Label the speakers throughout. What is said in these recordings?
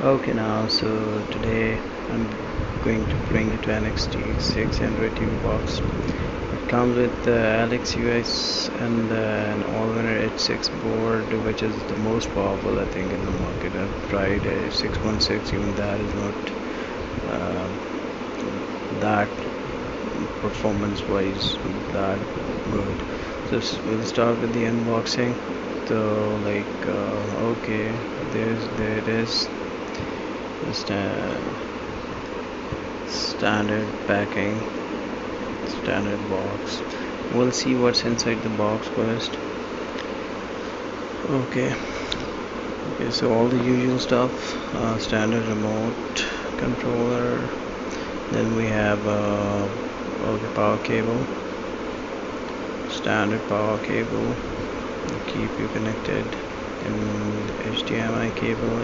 Speaker 1: Okay, now so today I'm going to bring you Tanix TX-6 Android TV box. It comes with the Alex US and an Allwinner H6 board, which is the most powerful I think in the market. I've tried a 616, even that is not that performance-wise that good. So we'll start with the unboxing. So okay, there it is. Standard packing, standard box. We'll see what's inside the box first. Okay, so all the usual stuff, standard remote controller, then we have power cable, standard power cable to keep you connected, and HDMI cable.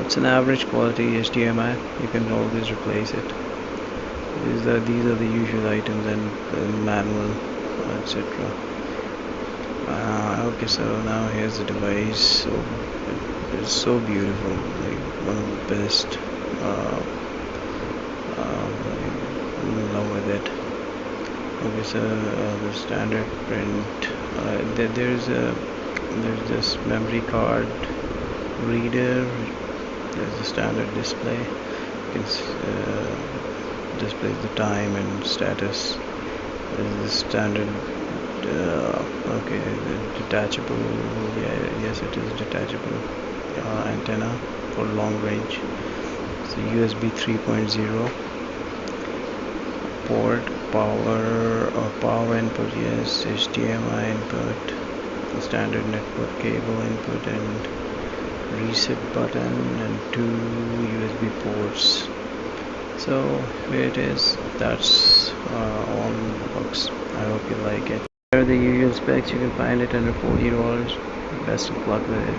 Speaker 1: It's an average quality HDMI. You can always replace it. These are the usual items, and manual, etc. Okay, so now here's the device. So it's so beautiful, like one of the best. I'm in love with it. Okay, so the standard print. There's this memory card reader. There's a standard display. You can displays the time and status. There's the standard. Okay, the detachable. Yeah, yes, it is detachable antenna for long range. It's a USB 3.0 port, power input. Yes, HDMI input. The standard network cable input and reset button and two USB ports. So here it is. That's all in the box. I hope you like it. Here are the usual specs. You can find it under $40. Best of luck with it.